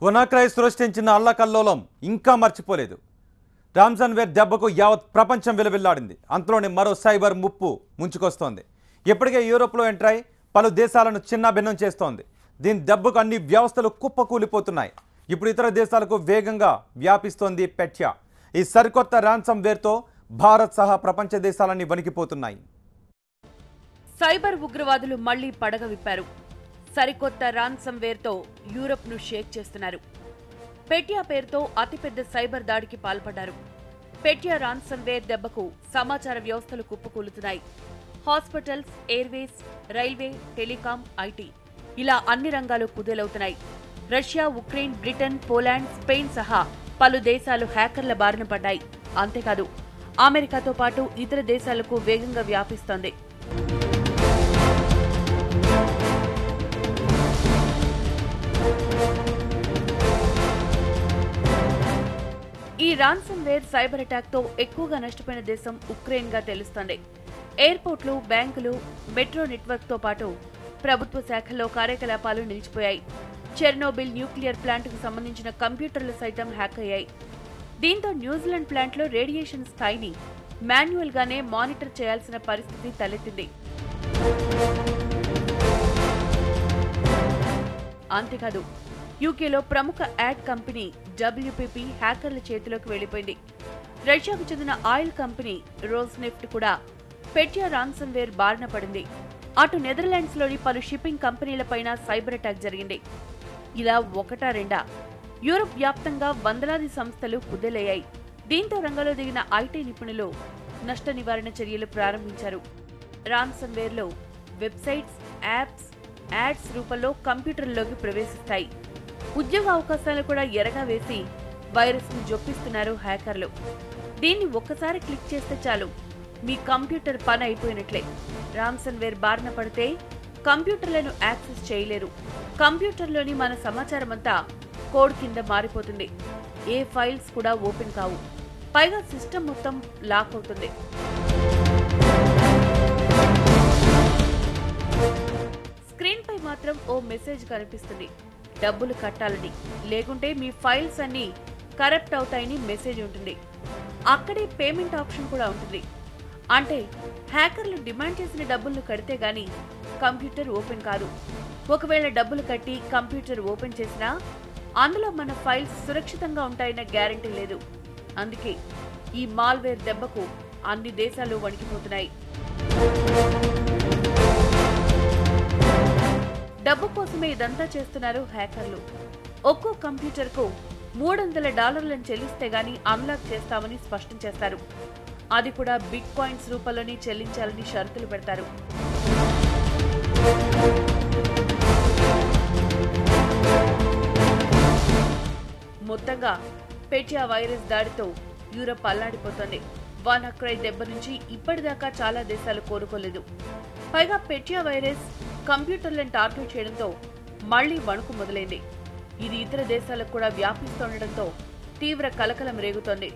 వనాక్రై సృష్టించిన అల్లకల్లోలం ఇంకా మర్చిపోలేదు. రామ్సన్వేర్ దెబ్బకు యావత్ ప్రపంచం విలవిల్లాడింది. అంతలోనే మరో సైబర్ ముప్పు ముంచుకొస్తోంది. ఇప్పటికే యూరోప్లో ఎంటర్ అయి పలు దేశాలను చిన్నాభిన్నం చేస్తోంది. దీని దెబ్బకు అన్ని వ్యవస్థలు కుప్పకూలిపోతున్నాయి. ఇప్పుడు ఇతర దేశాలకు వేగంగా వ్యాపిస్తోంది పెట్యా. ఈ సరికొత్త రాన్సమ్వేర్తో భారత్ సహా ప్రపంచ దేశాలన్నీ వణికిపోతున్నాయి. సైబర్ ఉగ్రవాదులు మళ్లీ పడగ విప్పారు. సరికొత్త రాన్సమ్వేర్తో యూరప్ను షేక్ చేస్తున్నారు. పెట్యా పేరుతో అతిపెద్ద సైబర్ దాడికి పాల్పడ్డారు. పెట్యా రాన్సమ్వేర్ దెబ్బకు సమాచార వ్యవస్థలు కుప్పకూలుతున్నాయి. Hospitals, airways, railway, telecom, IT ఇలా అన్ని రంగాలు కుదేలవుతున్నాయి. Russia, Ukraine, Britain, Poland, Spain సహా పలు దేశాలు హ్యాకర్ల బారిన పడ్డాయి. అంతేకాదు అమెరికాతో పాటు ఇతర దేశాలకు వేగంగా వ్యాపిస్తోంది. ఈ రాన్సమ్వేర్ సైబర్ అటాక్ తో ఎక్కువగా నష్టపోయిన దేశం ఉక్రెయిన్ గా తెలుస్తోంది. ఎయిర్పోర్ట్లు, బ్యాంకులు, మెట్రో నెట్వర్క్ తో పాటు ప్రభుత్వ శాఖల్లో కార్యకలాపాలు నిలిచిపోయాయి. చెర్నోబిల్ న్యూక్లియర్ ప్లాంట్ కు సంబంధించిన కంప్యూటర్లు సైతం హ్యాక్ అయ్యాయి. దీంతో న్యూజిలాండ్ ప్లాంట్లో రేడియేషన్ స్థాయిని మాన్యువల్ గానే మానిటర్ చేయాల్సిన పరిస్థితి తలెత్తింది. అంతేకాదు యూకేలో ప్రముఖ యాడ్ కంపెనీ WPP హ్యాకర్ల చేతిలోకి వెళ్లిపోయింది. రష్యాకు చెందిన ఆయిల్ కంపెనీ రోస్నెఫ్ట్ కూడా పెట్యా రాన్సమ్వేర్ బారిన పడింది. అటు నెదర్లాండ్స్ లోని పలు షిప్పింగ్ కంపెనీలపైన సైబర్ అటాక్ జరిగింది. ఇలా ఒకటా రెండా యూరప్ వ్యాప్తంగా వందలాది సంస్థలు కుదేలయ్యాయి. దీంతో రంగంలో దిగిన ఐటీ నిపుణులు నష్ట నివారణ చర్యలు ప్రారంభించారు. రాన్సమ్వేర్లో వెబ్సైట్స్, యాప్స్, యాడ్స్ రూపంలో కంప్యూటర్లోకి ప్రవేశిస్తాయి. ఉద్యోగ అవకాశాలు కూడా ఎరగా వేసి వైరస్ ను జొప్పిస్తున్నారు హ్యాకర్లు. దీన్ని ఒక్కసారి క్లిక్ చేస్తే చాలు మీ కంప్యూటర్ పని అయిపోయినట్లే. రాన్సమ్వేర్ బారిన పడితే కంప్యూటర్లను యాక్సెస్ చేయలేరు. కంప్యూటర్లోని మన సమాచారం అంతా కోడ్ కింద మారిపోతుంది. ఏ ఫైల్స్ కూడా ఓపెన్ కావు. పైగా సిస్టమ్ మొత్తం లాక్ అవుతుంది. స్క్రీన్ పై మాత్రం ఓ మెసేజ్ కనిపిస్తుంది. డబ్బులు కట్టాలని, లేకుంటే మీ ఫైల్స్ అన్ని కరప్ట్ అవుతాయని మెసేజ్ ఉంటుంది. అక్కడే పేమెంట్ ఆప్షన్ కూడా ఉంటుంది. అంటే హ్యాకర్లు డిమాండ్ చేసిన డబ్బులను కడితే గాని కంప్యూటర్ ఓపెన్ కాదు. ఒకవేళ డబ్బులు కట్టి కంప్యూటర్ ఓపెన్ చేసినా అందులో మన ఫైల్స్ సురక్షితంగా ఉంటాయన్న గ్యారెంటీ లేదు. అందుకే ఈ మాల్వేర్ దెబ్బకు అన్ని దేశాలు వణికిపోతున్నాయి. డబ్బు కోసమే ఇదంతా చేస్తున్నారు హ్యాకర్లు. ఒక్కో కంప్యూటర్కు $300 చెల్లిస్తే గాని అన్లాక్ చేస్తామని స్పష్టం చేస్తారు. అది కూడా బిట్ కాయిన్స్ రూపంలోనే చెల్లించాలని షరతులు పెడతారు. మొత్తంగా పెట్యా వైరస్ దాడితో యూరప్ అల్లాడిపోతోంది. వానాక్రై దెబ్బ నుంచి ఇప్పటిదాకా చాలా దేశాలు కోలుకోలేదు. పైగా పెట్యా వైరస్ కంప్యూటర్లను టార్గెట్ చేయడంతో మళ్లీ వణుకు మొదలైంది. ఇది ఇతర దేశాలకు కూడా వ్యాపిస్తుండటంతో తీవ్ర కలకలం రేగుతోంది.